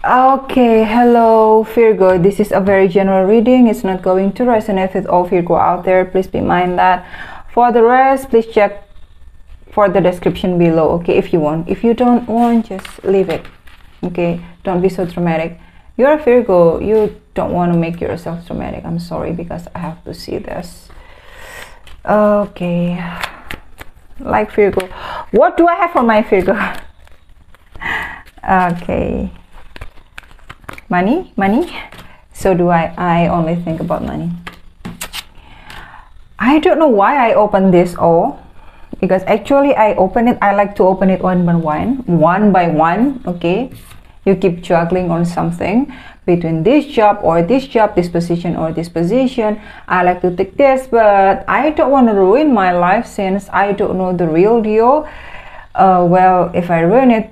Okay, hello Virgo. This is a very general reading. It's not going to resonate with all Virgo out there. Please be mind that. For the rest, please check for the description below, okay, if you want. If you don't want, just leave it, okay? Don't be so dramatic. You're a Virgo. You don't want to make yourself dramatic. I'm sorry, because I have to see this. Okay, like Virgo. What do I have for my Virgo? Okay. Money. So do I only think about money. I don't know why I opened this all, because actually I like to open it one by one, okay? You keep juggling on something between this job, this position or this position. I like to take this, but I don't want to ruin my life since I don't know the real deal. Well, if I ruin it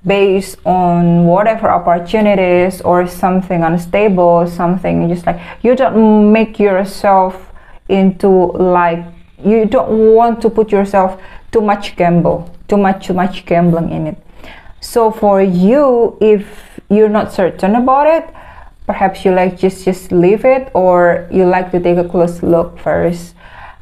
based on whatever opportunities or something unstable, something just like, you don't make yourself into, like, you don't want to put yourself too much gambling in it. So for you, if you're not certain about it, perhaps you like just leave it, or you like to take a close look first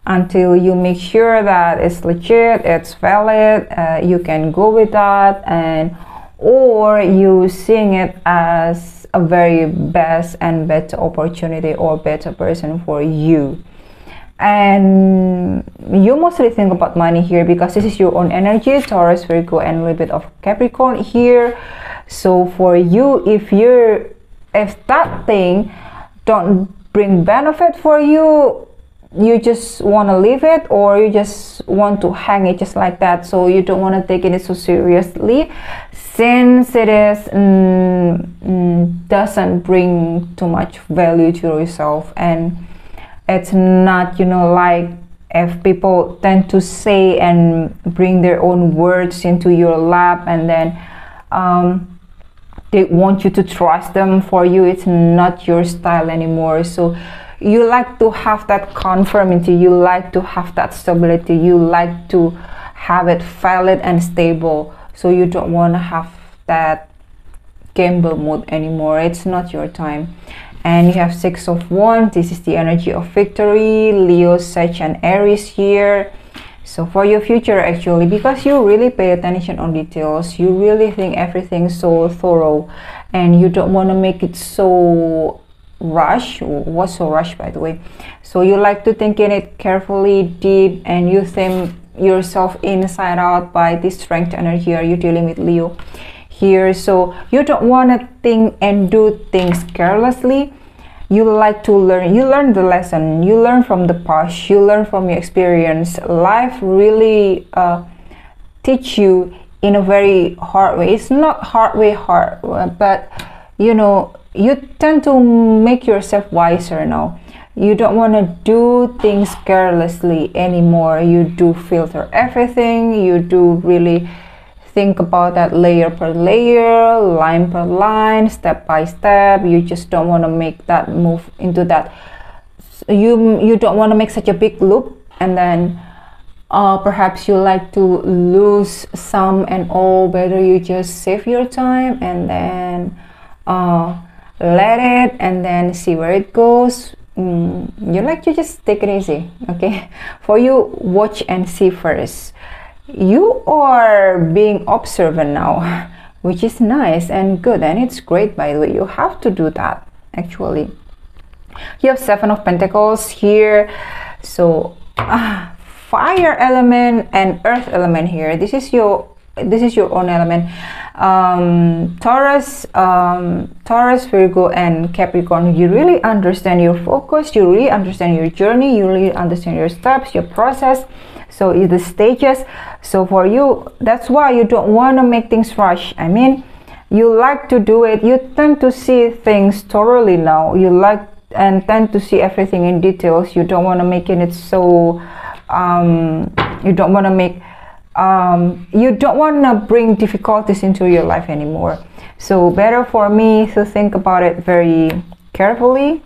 until you make sure that it's legit, it's valid, you can go with that, and or you seeing it as a very best and better opportunity or better person for you. And you mostly think about money here because this is your own energy, Taurus, Virgo, and a little bit of Capricorn here. So for you, if that thing don't bring benefit for you, you just want to leave it, or you just want to hang it just like that. So you don't want to take it so seriously, since it is doesn't bring too much value to yourself. And it's not, like if people tend to say and bring their own words into your lap, and then they want you to trust them for you, it's not your style anymore. So you like to have that conformity, you like to have that stability, you like to have it valid and stable. So you don't want to have that gamble mode anymore. It's not your time. And you have Six of Wands. This is the energy of victory, Leo, Sag, and Aries here. So for your future, actually, because you really pay attention on details, you really think everything's so thorough, and you don't want to make it so rush. What's so rush, by the way? So you like to think in it carefully, deep, and you think yourself inside out by this strength energy. Are you dealing with Leo here? So you don't want to think and do things carelessly. You like to learn. You learn the lesson. You learn from the past. You learn from your experience. Life really teach you in a very hard way. It's not hard, but you tend to make yourself wiser now. You don't want to do things carelessly anymore. You do filter everything. You do really think about that layer per layer, line per line, step by step. You just don't want to make that move into that. You don't want to make such a big loop, and then perhaps you like to lose some and all. Better you just save your time and then let it, and then see where it goes. You like to just take it easy, okay? For you, watch and see first. You are being observant now, which is nice and good, and it's great, by the way. You have to do that, actually. You have Seven of Pentacles here. So fire element and earth element here. This is your own element. Taurus, Virgo, and Capricorn, you really understand your focus, you really understand your journey, you really understand your steps, your process. So the stages. So for you, that's why you don't want to make things rush. I mean, you like to do it. You tend to see things thoroughly now. You like and tend to see everything in details. You don't want to make it so. You don't want to make. You don't want to bring difficulties into your life anymore. So better for me to think about it very carefully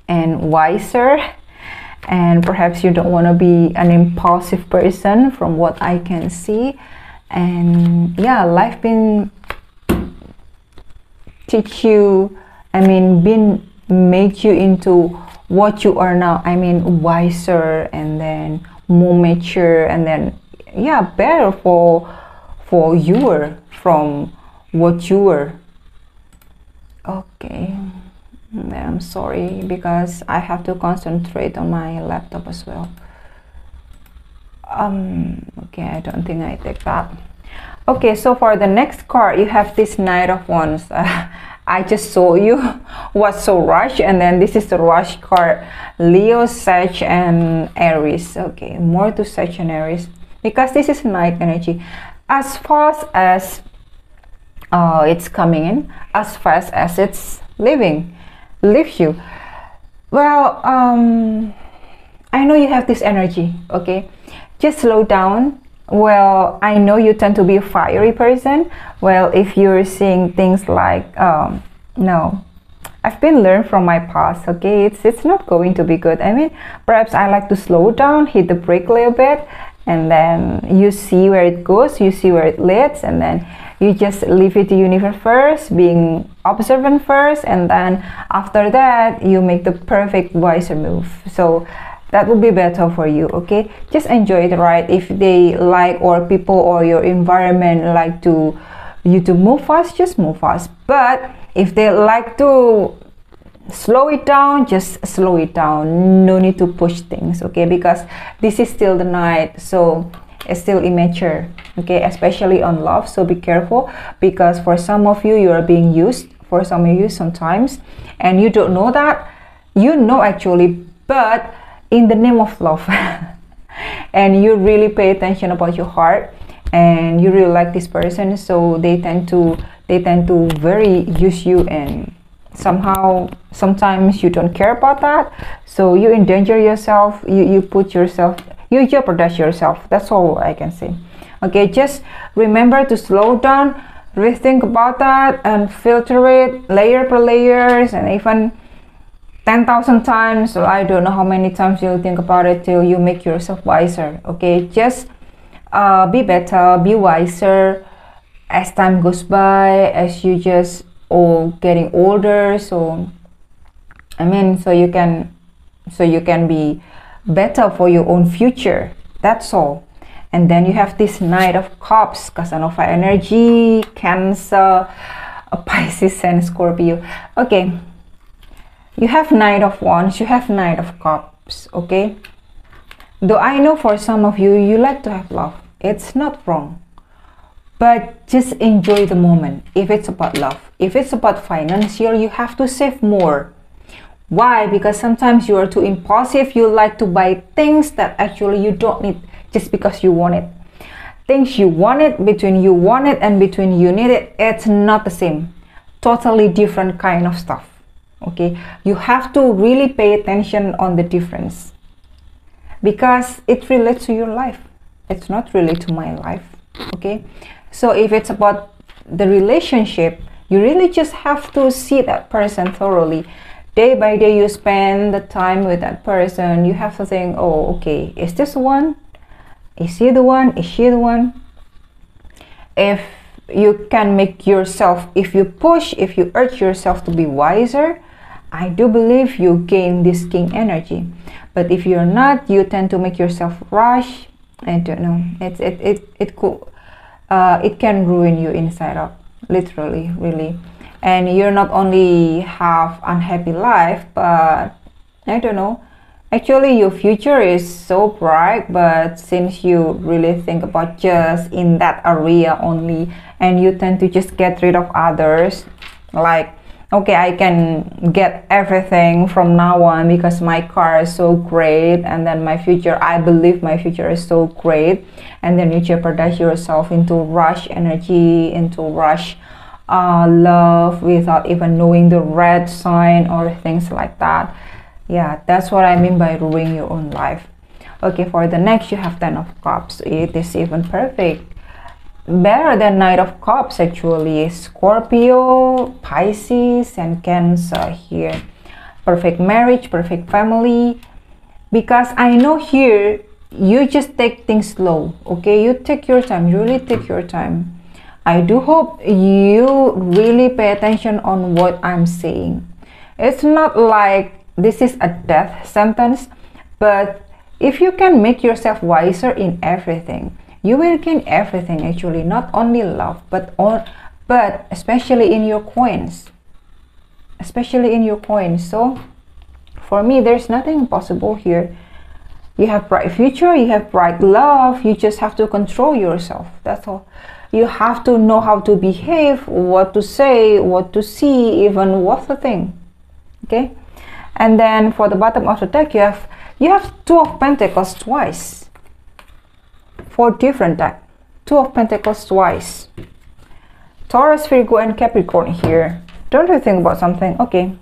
and wiser. And perhaps you don't want to be an impulsive person from what I can see. And yeah, life been teach you, I mean, make you into what you are now. I mean, wiser, and then more mature, and then yeah, better for you were from what you were. Okay, I'm sorry because I have to concentrate on my laptop as well. Okay, I don't think I take that. Okay, so for the next card you have this Knight of Wands. I just saw you was so rush, and then this is the rush card. Leo, Sag, and Aries. Okay, more to Sag and Aries because this is night energy. As fast as it's coming in, as fast as it's leaves you. Well, I know you have this energy. Okay, just slow down. Well, I know you tend to be a fiery person. Well, if you're seeing things like no, I've been learned from my past. Okay, it's not going to be good. I mean, perhaps I like to slow down, hit the brake a little bit, and then you see where it goes, you see where it leads, and then you just leave it to universe first, being observant first, and then after that you make the perfect wiser move. So that will be better for you. Okay, just enjoy the ride. If they like, or people or your environment like you to move fast, just move fast. But if they like to slow it down, just slow it down. No need to push things. Okay, because this is still the night, so it's still immature. Okay, especially on love, so be careful, because for some of you, you are being used, for some of you sometimes, and you don't know that. You know actually, but in the name of love and you really pay attention about your heart, and you really like this person, so they tend to very use you, and somehow sometimes you don't care about that, so you endanger yourself, you put yourself, you jeopardize yourself. That's all I can say. Okay, just remember to slow down, rethink about that, and filter it layer per layers, and even 10,000 times. So I don't know how many times you'll think about it till you make yourself wiser. Okay, just be better, be wiser as time goes by, as you just all getting older. So I mean, so you can be better for your own future. That's all. And then you have this Knight of Cups, Casanova energy, Cancer, Pisces, and Scorpio. Okay, you have Knight of Wands, you have Knight of Cups. Okay, though I know for some of you, you like to have love. It's not wrong, but just enjoy the moment. If it's about love, if it's about financial, you have to save more. Why? Because sometimes you are too impulsive. You like to buy things that actually you don't need just because you want it. Things you want it, between you want it and between you need it, it's not the same. Totally different kind of stuff. Okay, you have to really pay attention on the difference, because it relates to your life. It's not really to my life. Okay, so if it's about the relationship, you really just have to see that person thoroughly. Day by day you spend the time with that person, you have to think, oh, okay, is this the one? Is he the one? Is she the one? If you can make yourself, if you push, if you urge yourself to be wiser, I do believe you gain this king energy. But if you're not, you tend to make yourself rush. I don't know, it can ruin you inside out, literally, really. And you're not only have unhappy life, but I don't know, actually your future is so bright, but since you really think about just in that area only, and you tend to just get rid of others, like, okay, I can get everything from now on because my car is so great, and then my future, I believe my future is so great, and then you jeopardize yourself into rush energy, into rush love, without even knowing the red sign or things like that. Yeah, that's what I mean by ruining your own life. Okay, for the next you have 10 of Cups. It is even perfect, better than Knight of Cups actually. Scorpio, Pisces, and Cancer here. Perfect marriage, perfect family. Because I know here you just take things slow. Okay, you take your time, you really take your time. I do hope you really pay attention on what I'm saying. It's not like this is a death sentence, but if you can make yourself wiser in everything, you will gain everything actually, not only love, but especially in your coins. Especially in your coins. So for me, there's nothing impossible here. You have bright future, you have bright love, you just have to control yourself. That's all. You have to know how to behave, what to say, what to see, even what to think. Okay? And then for the bottom of the deck, you have Two of Pentacles twice. For different deck. Two of Pentacles twice. Taurus, Virgo, and Capricorn here. Don't you think about something? Okay.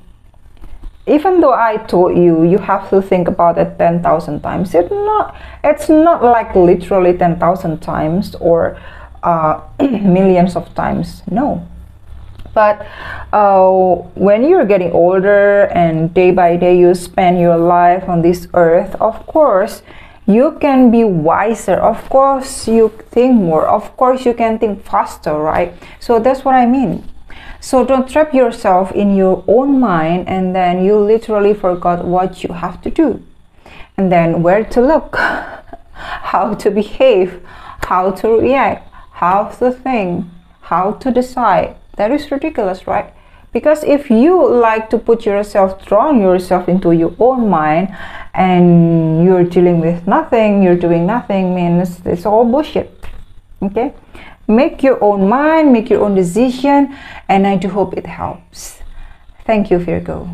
Even though I told you, you have to think about it 10,000 times. It's not like literally 10,000 times or millions of times. No. But when you're getting older and day by day you spend your life on this earth, of course, you can be wiser. Of course, you think more. Of course, you can think faster, right? So that's what I mean. So don't trap yourself in your own mind and then you literally forgot what you have to do. And then where to look, how to behave, how to react, how to think, how to decide. That is ridiculous, right? Because if you like to put yourself, drown yourself into your own mind and you're dealing with nothing, you're doing nothing, means it's all bullshit. Okay? Make your own mind, make your own decision, and I do hope it helps. Thank you, Virgo.